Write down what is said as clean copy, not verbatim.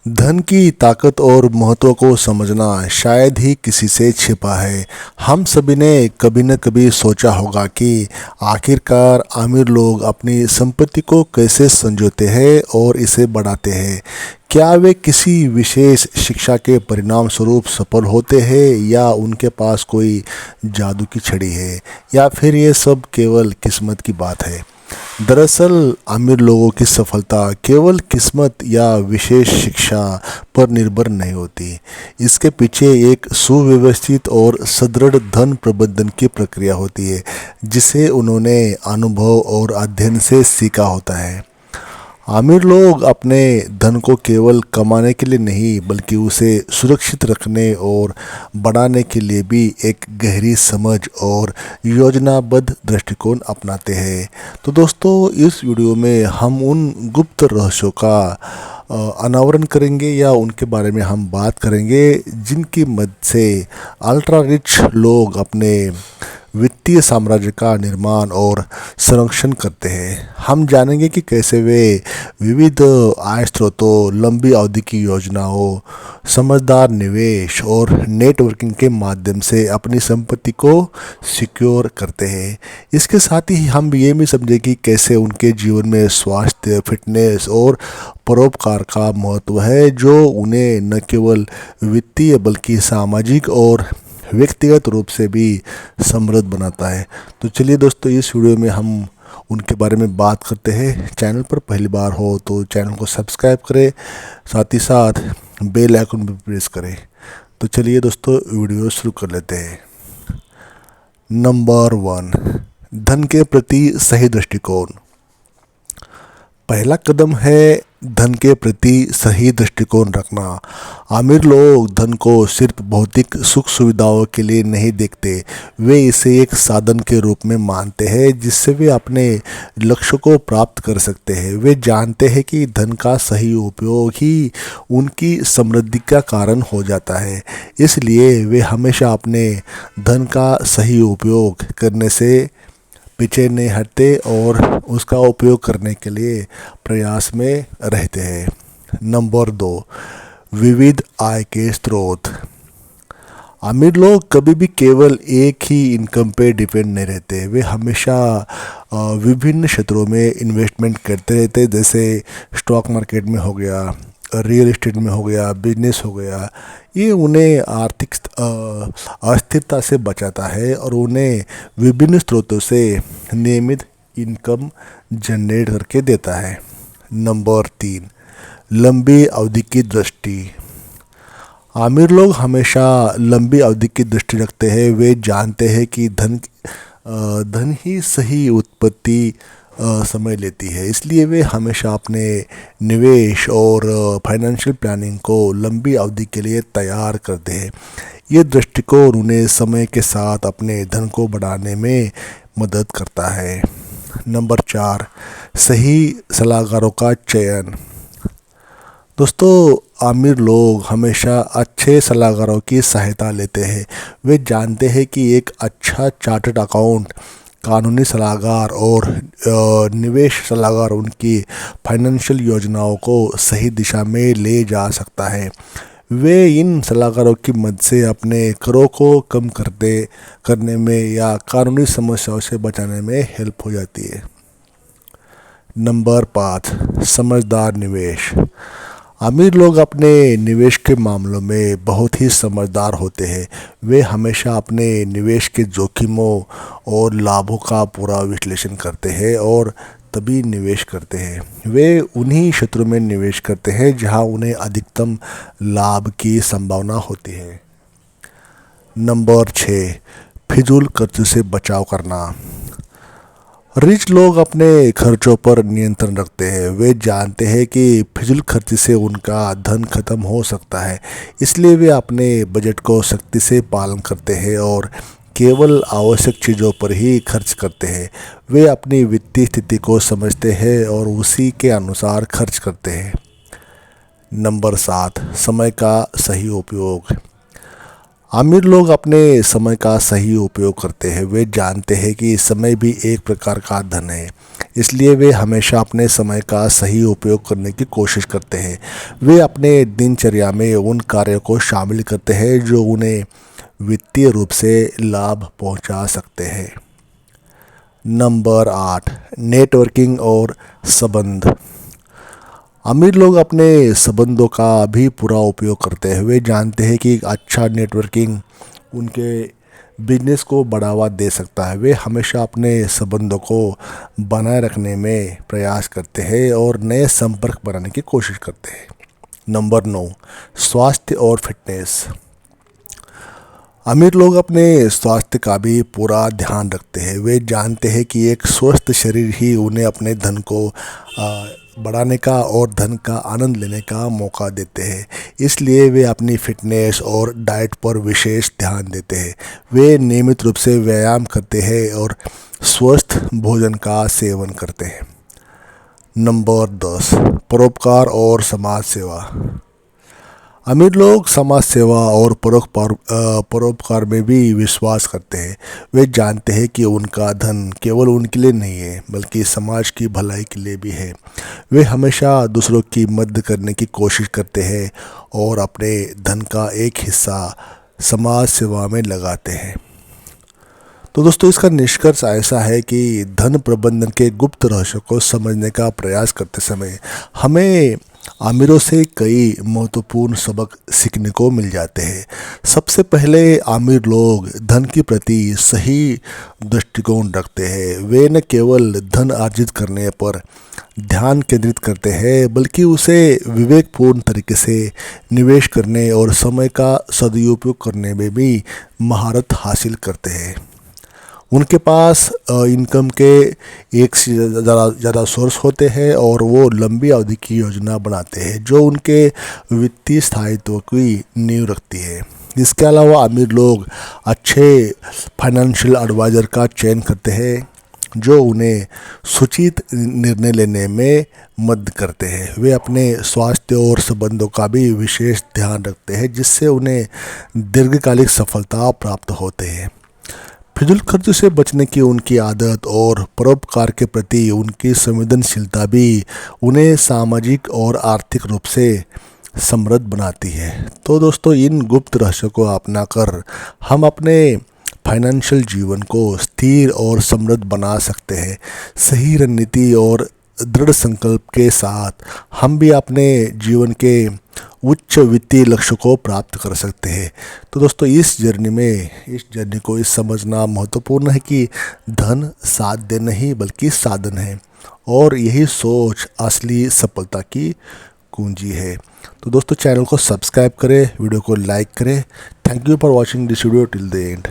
धन की ताकत और महत्व को समझना शायद ही किसी से छिपा है। हम सभी ने कभी न कभी सोचा होगा कि आखिरकार अमीर लोग अपनी संपत्ति को कैसे संजोते हैं और इसे बढ़ाते हैं। क्या वे किसी विशेष शिक्षा के परिणाम स्वरूप सफल होते हैं, या उनके पास कोई जादू की छड़ी है, या फिर ये सब केवल किस्मत की बात है। दरअसल अमीर लोगों की सफलता केवल किस्मत या विशेष शिक्षा पर निर्भर नहीं होती। इसके पीछे एक सुव्यवस्थित और सुदृढ़ धन प्रबंधन की प्रक्रिया होती है, जिसे उन्होंने अनुभव और अध्ययन से सीखा होता है। अमीर लोग अपने धन को केवल कमाने के लिए नहीं, बल्कि उसे सुरक्षित रखने और बढ़ाने के लिए भी एक गहरी समझ और योजनाबद्ध दृष्टिकोण अपनाते हैं। तो दोस्तों, इस वीडियो में हम उन गुप्त रहस्यों का अनावरण करेंगे, या उनके बारे में हम बात करेंगे जिनकी मदद से अल्ट्रा रिच लोग अपने वित्तीय साम्राज्य का निर्माण और संरक्षण करते हैं। हम जानेंगे कि कैसे वे विविध आय स्रोतों, लंबी अवधि की योजनाओं, समझदार निवेश और नेटवर्किंग के माध्यम से अपनी संपत्ति को सिक्योर करते हैं। इसके साथ ही हम ये भी समझें कि कैसे उनके जीवन में स्वास्थ्य, फिटनेस और परोपकार का महत्व है, जो उन्हें न केवल वित्तीय बल्कि सामाजिक और व्यक्तिगत रूप से भी समृद्ध बनाता है। तो चलिए दोस्तों, इस वीडियो में हम उनके बारे में बात करते हैं। चैनल पर पहली बार हो तो चैनल को सब्सक्राइब करें, साथ ही साथ बेल आइकन भी प्रेस करें। तो चलिए दोस्तों, वीडियो शुरू कर लेते हैं। नंबर 1, धन के प्रति सही दृष्टिकोण। पहला कदम है धन के प्रति सही दृष्टिकोण रखना। अमीर लोग धन को सिर्फ भौतिक सुख सुविधाओं के लिए नहीं देखते, वे इसे एक साधन के रूप में मानते हैं जिससे वे अपने लक्ष्य को प्राप्त कर सकते हैं। वे जानते हैं कि धन का सही उपयोग ही उनकी समृद्धि का कारण हो जाता है, इसलिए वे हमेशा अपने धन का सही उपयोग करने से पीछे नहीं हटते और उसका उपयोग करने के लिए प्रयास में रहते हैं। नंबर 2, विविध आय के स्रोत। अमीर लोग कभी भी केवल एक ही इनकम पे डिपेंड नहीं रहते। वे हमेशा विभिन्न क्षेत्रों में इन्वेस्टमेंट करते रहते हैं, जैसे स्टॉक मार्केट में हो गया, रियल एस्टेट में हो गया, बिजनेस हो गया। ये उन्हें आर्थिक अस्थिरता से बचाता है और उन्हें विभिन्न स्रोतों से नियमित इनकम जनरेट करके देता है। नंबर 3, लंबी अवधि की दृष्टि। अमीर लोग हमेशा लंबी अवधि की दृष्टि रखते हैं। वे जानते हैं कि धन ही सही उत्पत्ति समय लेती है, इसलिए वे हमेशा अपने निवेश और फाइनेंशियल प्लानिंग को लंबी अवधि के लिए तैयार करते हैं। ये दृष्टिकोण उन्हें समय के साथ अपने धन को बढ़ाने में मदद करता है। नंबर 4, सही सलाहकारों का चयन। दोस्तों, अमीर लोग हमेशा अच्छे सलाहकारों की सहायता लेते हैं। वे जानते हैं कि एक अच्छा चार्टर्ड अकाउंट, कानूनी सलाहकार और निवेश सलाहकार उनकी फाइनेंशियल योजनाओं को सही दिशा में ले जा सकता है। वे इन सलाहकारों की मदद से अपने करों को कम करने में या कानूनी समस्याओं से बचाने में हेल्प हो जाती है। नंबर 5, समझदार निवेश। अमीर लोग अपने निवेश के मामलों में बहुत ही समझदार होते हैं। वे हमेशा अपने निवेश के जोखिमों और लाभों का पूरा विश्लेषण करते हैं और तभी निवेश करते हैं। वे उन्हीं क्षेत्रों में निवेश करते हैं जहां उन्हें अधिकतम लाभ की संभावना होती है। नंबर 6, फिजूल खर्च से बचाव करना। रिच लोग अपने खर्चों पर नियंत्रण रखते हैं। वे जानते हैं कि फिजूल खर्च से उनका धन खत्म हो सकता है, इसलिए वे अपने बजट को सख्ती से पालन करते हैं और केवल आवश्यक चीज़ों पर ही खर्च करते हैं। वे अपनी वित्तीय स्थिति को समझते हैं और उसी के अनुसार खर्च करते हैं। नंबर 7, समय का सही उपयोग। अमीर लोग अपने समय का सही उपयोग करते हैं। वे जानते हैं कि समय भी एक प्रकार का धन है, इसलिए वे हमेशा अपने समय का सही उपयोग करने की कोशिश करते हैं। वे अपने दिनचर्या में उन कार्यों को शामिल करते हैं जो उन्हें वित्तीय रूप से लाभ पहुंचा सकते हैं। नंबर 8, नेटवर्किंग और संबंध। अमीर लोग अपने संबंधों का भी पूरा उपयोग करते हैं। वे जानते हैं कि अच्छा नेटवर्किंग उनके बिजनेस को बढ़ावा दे सकता है। वे हमेशा अपने संबंधों को बनाए रखने में प्रयास करते हैं और नए संपर्क बनाने की कोशिश करते हैं। नंबर 9, स्वास्थ्य और फिटनेस। अमीर लोग अपने स्वास्थ्य का भी पूरा ध्यान रखते हैं। वे जानते हैं कि एक स्वस्थ शरीर ही उन्हें अपने धन को बढ़ाने का और धन का आनंद लेने का मौका देते हैं। इसलिए वे अपनी फिटनेस और डाइट पर विशेष ध्यान देते हैं। वे नियमित रूप से व्यायाम करते हैं और स्वस्थ भोजन का सेवन करते हैं। नंबर 10, परोपकार और समाज सेवा। अमीर लोग समाज सेवा और परोपकार में भी विश्वास करते हैं। वे जानते हैं कि उनका धन केवल उनके लिए नहीं है, बल्कि समाज की भलाई के लिए भी है। वे हमेशा दूसरों की मदद करने की कोशिश करते हैं और अपने धन का एक हिस्सा समाज सेवा में लगाते हैं। तो दोस्तों, इसका निष्कर्ष ऐसा है कि धन प्रबंधन के गुप्त रहस्यों को समझने का प्रयास करते समय हमें अमीरों से कई महत्वपूर्ण सबक सीखने को मिल जाते हैं। सबसे पहले, अमीर लोग धन के प्रति सही दृष्टिकोण रखते हैं। वे न केवल धन अर्जित करने पर ध्यान केंद्रित करते हैं, बल्कि उसे विवेकपूर्ण तरीके से निवेश करने और समय का सदुपयोग करने में भी महारत हासिल करते हैं। उनके पास इनकम के एक से ज़्यादा सोर्स होते हैं और वो लंबी अवधि की योजना बनाते हैं जो उनके वित्तीय स्थायित्व की नींव रखती है। इसके अलावा अमीर लोग अच्छे फाइनेंशियल एडवाइज़र का चयन करते हैं जो उन्हें सूचित निर्णय लेने में मदद करते हैं। वे अपने स्वास्थ्य और संबंधों का भी विशेष ध्यान रखते हैं, जिससे उन्हें दीर्घकालिक सफलता प्राप्त होते हैं। फिजूल खर्च से बचने की उनकी आदत और परोपकार के प्रति उनकी संवेदनशीलता भी उन्हें सामाजिक और आर्थिक रूप से समृद्ध बनाती है। तो दोस्तों, इन गुप्त रहस्यों को अपनाकर हम अपने फाइनेंशियल जीवन को स्थिर और समृद्ध बना सकते हैं। सही रणनीति और दृढ़ संकल्प के साथ हम भी अपने जीवन के उच्च वित्तीय लक्ष्य को प्राप्त कर सकते हैं। तो दोस्तों, इस जर्नी को समझना महत्वपूर्ण है कि धन साध्य नहीं बल्कि साधन है, और यही सोच असली सफलता की कुंजी है। तो दोस्तों, चैनल को सब्सक्राइब करें, वीडियो को लाइक करें। Thank you for watching this video till the end.